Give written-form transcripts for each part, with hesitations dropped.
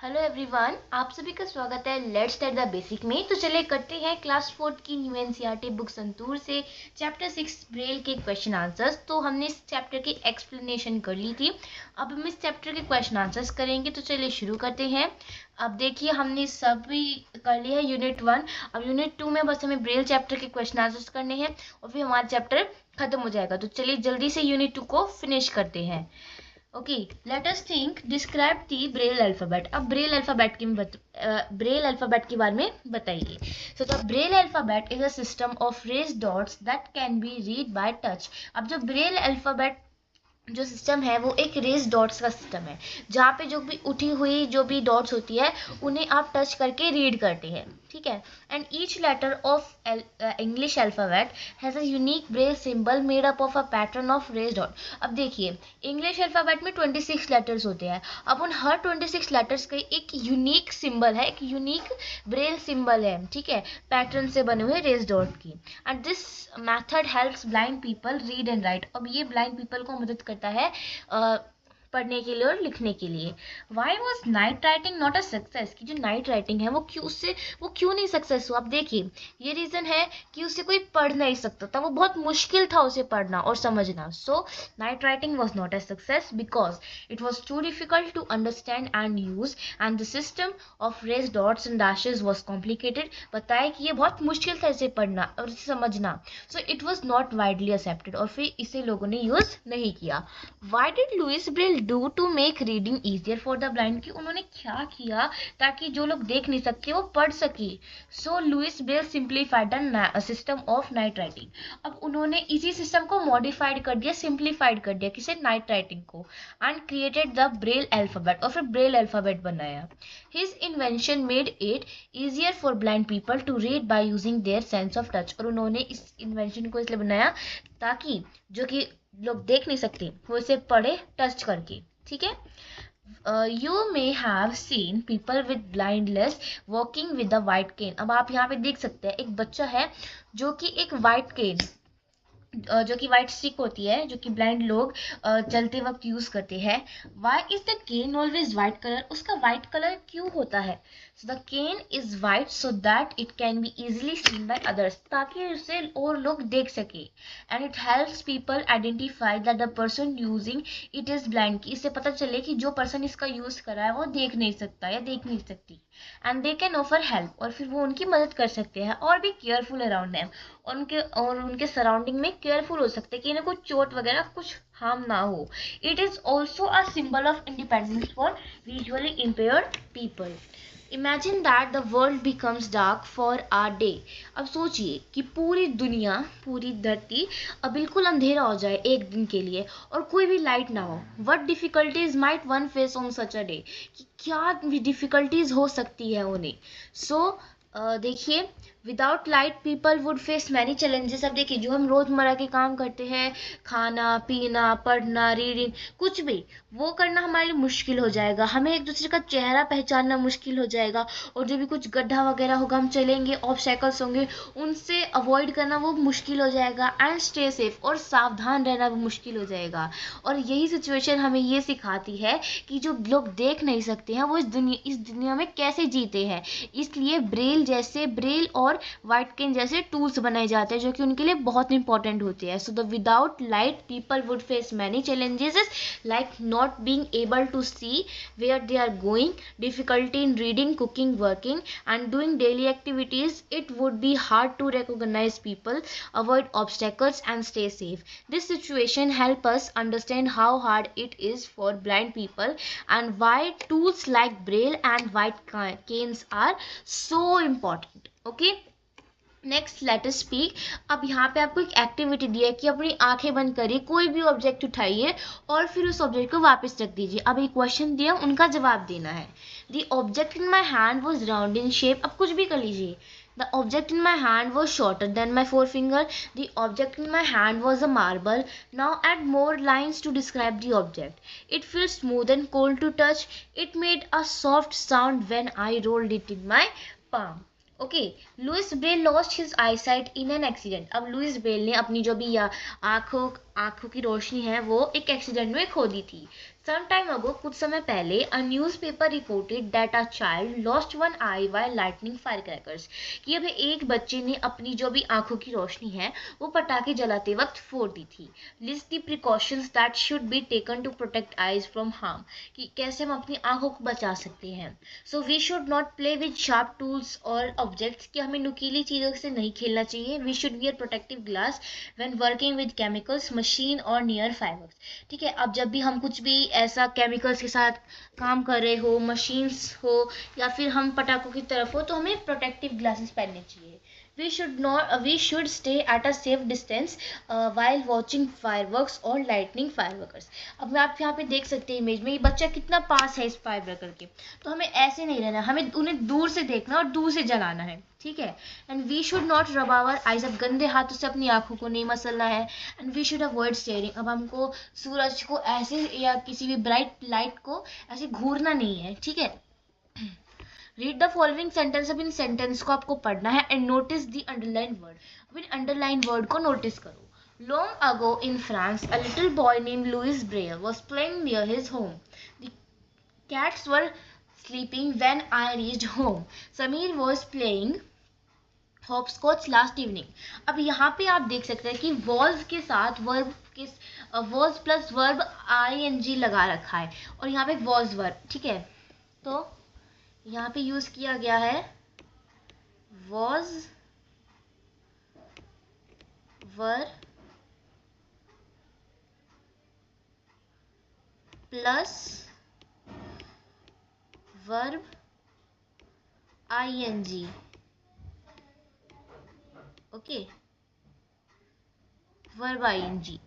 Hello everyone, आप सभी का स्वागत है लेट्स स्टार्ट द बेसिक में। तो चलिए करते हैं क्लास 4 की न्यू एनसीईआरटी बुक संतूर से चैप्टर 6 ब्रेल के क्वेश्चन आंसर्स। तो हमने इस चैप्टर की एक्सप्लेनेशन कर ली थी, अब हम इस चैप्टर के क्वेश्चन आंसर्स करेंगे। तो चलिए शुरू करते हैं। अब देखिए हमने सभी कर लिया है यूनिट 1। अब यूनिट 2 में बस हमें ब्रेल चैप्टर के क्वेश्चन आंसर्स करने हैं और फिर हमारा चैप्टर खत्म हो जाएगा। तो चलिए जल्दी से यूनिट 2 को फिनिश करते हैं। Okay, let us think describe the Braille alphabet. अब ब्रेल अल्फाबेट के बारे में बताइए। So the Braille alphabet is a system of raised dots that can be read by touch. अब जो ब्रेल अल्फाबेट जो सिस्टम है वो एक रेस डॉट्स का सिस्टम है, जहाँ पे जो भी उठी हुई जो भी डॉट्स होती है उन्हें आप टच करके रीड करते हैं, ठीक है। And each letter of English alphabet has a unique Braille symbol made up of a pattern of raised dot. अब देखिए इंग्लिश अल्फाबेट में 26 लेटर्स होते हैं। अब उन हर 26 लेटर्स का एक यूनिक सिंबल है, एक यूनिक ब्रेल सिंबल है, ठीक है, पैटर्न से बने हुए रेस डॉट की। And this method helps blind people read and right. अब ये ब्लाइंड पीपल को मदद करता है पढ़ने के लिए और लिखने के लिए। Why was night writing not a success? कि जो नाइट राइटिंग है वो क्यों नहीं सक्सेस हुआ? अब देखिए ये रीज़न है कि उसे कोई पढ़ नहीं सकता था, वो बहुत मुश्किल था उसे पढ़ना और समझना। So night writing was not a success because it was too difficult to understand and use and the system of raised dots and dashes was complicated. बताया कि ये बहुत मुश्किल था इसे पढ़ना और इसे समझना। So it was not widely accepted और फिर इसे लोगों ने यूज नहीं किया। Why did Louis Braille do to make reading easier for the blind? कि उन्होंने क्या किया ताकि जो लोग देख नहीं सकते वो पढ़ सके। So Louis Braille simplified the system of night writing. अब उन्होंने इसी सिस्टम को मॉडिफाइड कर दिया, सिंप्लीफाइड कर दिया, किसे? नाइट राइटिंग को। And created the Braille alphabet, और फिर ब्रेल अल्फाबेट बनाया। His invention made it easier for blind people to read by using their sense of touch. और उन्होंने इस इन्वेंशन को इसलिए बनाया ताकि जो कि लोग देख नहीं सकते वो इसे पढ़े टच करके, ठीक है। You may have seen people with blindness walking with a white cane. अब आप यहाँ पे देख सकते हैं एक बच्चा है जो कि एक वाइट केन, जो कि वाइट स्टिक होती है, जो कि ब्लाइंड लोग चलते वक्त यूज करते हैं। Why is the cane always white colour? उसका वाइट कलर क्यों होता है? So the cane is white so that it can be easily seen by others, ताकि उसे और लोग देख सके। And it helps people identify that the person using it is blind, कि इससे पता चले कि जो पर्सन इसका यूज कर रहा है वो देख नहीं सकता या देख नहीं सकती। And they can offer help, और फिर वो उनकी मदद कर सकते हैं और भी केयरफुल अराउंड देम, और उनके सराउंडिंग में केयरफुल हो सकते हैं कि इन्हें कुछ चोट वगैरह कुछ हार्म ना हो। It is also a symbol of independence for visually impaired people. Imagine that the world becomes dark for a day. अब सोचिए कि पूरी दुनिया, पूरी धरती अब बिल्कुल अंधेरा हो जाए एक दिन के लिए और कोई भी लाइट ना हो। What difficulties might one face on such a day? कि क्या डिफिकल्टीज हो सकती है उन्हें। सो देखिए without light people would face many challenges. अब देखिए जो हम रोज़मर्रा के काम करते हैं, खाना पीना पढ़ना रीडिंग कुछ भी, वो करना हमारे लिए मुश्किल हो जाएगा। हमें एक दूसरे का चेहरा पहचानना मुश्किल हो जाएगा, और जो भी कुछ गड्ढा वगैरह होगा हम चलेंगे, ऑब्स्टैकल्स होंगे उनसे अवॉइड करना वो मुश्किल हो जाएगा। एंड स्टे सेफ, और सावधान रहना भी मुश्किल हो जाएगा। और यही सिचुएशन हमें ये सिखाती है कि जो लोग देख नहीं सकते हैं वो इस दुनिया में कैसे जीते हैं। इसलिए ब्रेल और वाइट केन जैसे टूल्स बनाए जाते हैं जो कि उनके लिए बहुत इंपॉर्टेंट होते हैं। So the without light people would face many challenges like not being able to see where they are going, difficulty in reading, cooking, working and doing daily activities. It would be hard to recognize people, avoid obstacles and stay safe. This situation help us understand how hard it is for blind people and why tools like braille and white canes are so important. Okay, next let us speak. अब यहाँ पे आपको एक activity दी है कि अपनी आंखें बंद करिए, कोई भी ऑब्जेक्ट उठाइए और फिर उस ऑब्जेक्ट को वापस रख दीजिए। अब एक क्वेश्चन दिया, उनका जवाब देना है। The object in my hand was round in shape. अब कुछ भी कर लीजिए। The object in my hand was shorter than my forefinger. The object in my hand was a marble. Now add more lines to describe the object. It feels smooth and cold to touch. It made a soft sound when I rolled it in my palm. Okay, Louis Braille lost his eyesight in an accident. अब Louis Braille ने अपनी जो भी आंखों की रोशनी है वो एक एक्सीडेंट में खो दी थी। सम टाइम अगो, कुछ समय पहले, a newspaper reported that a child lost one I while lightning fire crackers, कि अभी एक बच्चे ने अपनी जो भी आंखों की रोशनी है वो पटाखे जलाते वक्त फोड़ दी थी। List the precautions that should be taken to protect eyes from harm, कि कैसे हम अपनी आंखों को बचा सकते हैं। So we should not play with sharp tools और ऑब्जेक्ट्स, कि हमें नुकीली चीज़ों से नहीं खेलना चाहिए। We should wear protective glass when working with chemicals, machine और नियर फायरवर्क्स। ठीक है, अब जब भी हम कुछ भी ऐसा केमिकल्स के साथ काम कर रहे हो, मशीन्स हो या फिर हम पटाखों की तरफ हो, तो हमें प्रोटेक्टिव ग्लासेस पहनने चाहिए। we should stay at a safe distance while watching fireworks or lightning fireworks। अब आप यहाँ पे देख सकते हैं इमेज में, ये बच्चा कितना पास है इस फायरवर्कर के। तो हमें ऐसे नहीं रहना, हमें उन्हें दूर से देखना और दूर से जलाना है। ठीक है, एंड वी शुड नॉट रब आवर आइज, अब गंदे हाथों से अपनी आंखों को नहीं मसलना है। And we should avoid staring, अब हमको सूरज को ऐसे या किसी भी ब्राइट लाइट को ऐसे घूरना नहीं है। ठीक है, रीड द फॉलोइंग सेंटेंस, अब इन सेंटेंस को आपको पढ़ना है and notice the underline word, अब इन अंडरलाइन वर्ड को नोटिस करो। Long ago in France, a little boy named Louis Braille was playing near his home. The cats were sleeping when I reached home. Samir was playing hopscotch last evening. अब यहाँ पे आप देख सकते हैं कि was के साथ वर्ब के was प्लस वर्ब ing लगा रखा है और यहाँ पे was वर्ब। ठीक है, तो यहाँ पे यूज किया गया है was verb plus verb ing। Okay, verb ing।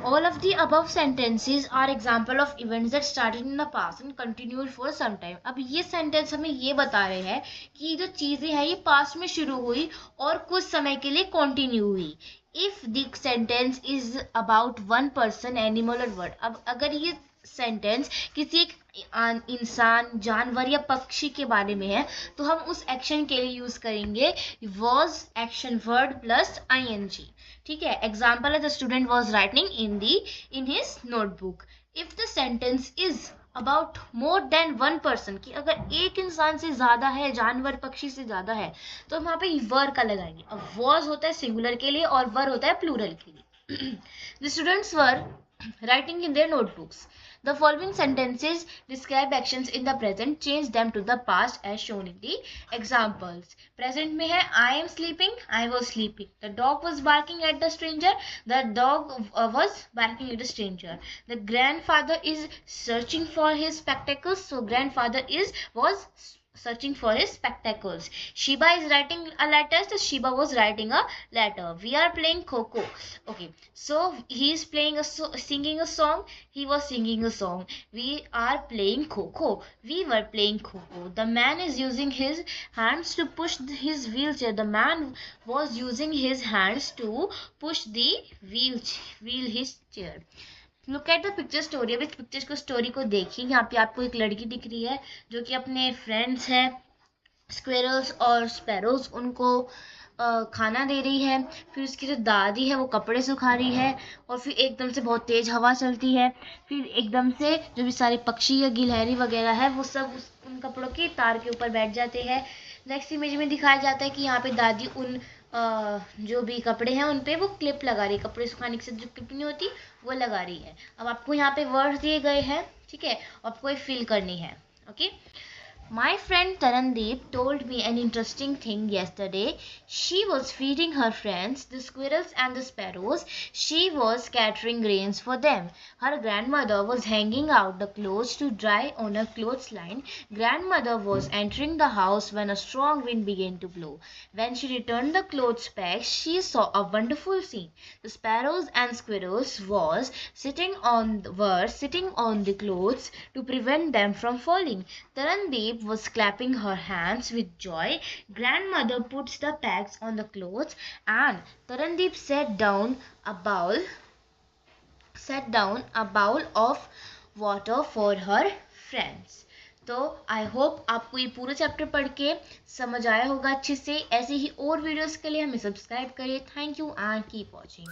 All of the above sentences are example of events that started in the past and continued for some time। अब ये सेंटेंस हमें ये बता रहे हैं कि ये जो चीजें हैं ये पास्ट में शुरू हुई और कुछ समय के लिए कंटिन्यू हुई। If the sentence is about one person, animal और वर्ड, अब अगर ये सेंटेंस किसी एक इंसान, जानवर या पक्षी के बारे में है तो हम उस एक्शन के लिए यूज करेंगे was action word plus ing। ठीक है, एग्जाम्पल है the student was writing in his notebook. If the sentence is about more than one person, कि अगर एक इंसान से ज्यादा है, जानवर पक्षी से ज्यादा है, तो हम यहाँ पे वर का लगाएंगे। अब वॉज होता है सिंगुलर के लिए और वर होता है प्लूरल के लिए। The students were writing in their notebooks. The following sentences describe actions in the present. Change them to the past as shown in the examples. Present में है I am sleeping, I was sleeping. The dog was barking at the stranger, the dog was barking at the stranger. The grandfather is searching for his spectacles, so grandfather was searching for his spectacles. Shiba is writing a letter, so Shiba was writing a letter. We are playing Kho-Kho. Okay, so he is playing singing a song, he was singing a song. We are playing Kho-Kho. We were playing Kho-Kho. The man is using his hands to push his wheelchair. The man was using his hands to push the his chair. Look at the picture story. अब इस picture को story को देखिए। यहाँ पे आपको एक लड़की दिख रही है जो कि अपने फ्रेंड्स हैं स्क्वेरल्स और स्पैरोज, उनको खाना दे रही है। फिर उसकी जो दादी है वो कपड़े सुखा रही है और फिर एकदम से बहुत तेज हवा चलती है। फिर एकदम से जो भी सारे पक्षी या गिलहरी वगैरह है वो सब उन कपड़ों के तार के ऊपर बैठ जाते हैं। नेक्स्ट इमेज में दिखाया जाता है कि यहाँ पे दादी उन जो भी कपड़े हैं उन पे वो क्लिप लगा रही है। कपड़े सुखाने के साथ जो क्लिप नहीं होती वो लगा रही है। अब आपको यहाँ पे वर्ड्स दिए गए हैं, ठीक है, आपको ये फिल करनी है। Okay, My friend Tarandeep told me an interesting thing yesterday. She was feeding her friends, the squirrels and the sparrows. She was scattering grains for them. Her grandmother was hanging out the clothes to dry on a clothesline. Grandmother was entering the house when a strong wind began to blow. When she returned the clothes back, she saw a wonderful scene. The sparrows and squirrels were sitting on the clothes to prevent them from falling. Tarandeep was clapping her hands with joy. Grandmother puts the pegs on the clothes and Tarandeep set down a bowl of water for her friends. तो I hope आपको ये पूरा chapter पढ़ के समझ आया होगा अच्छे से। ऐसे ही और वीडियोस के लिए हमें सब्सक्राइब करिए। Thank you and keep watching.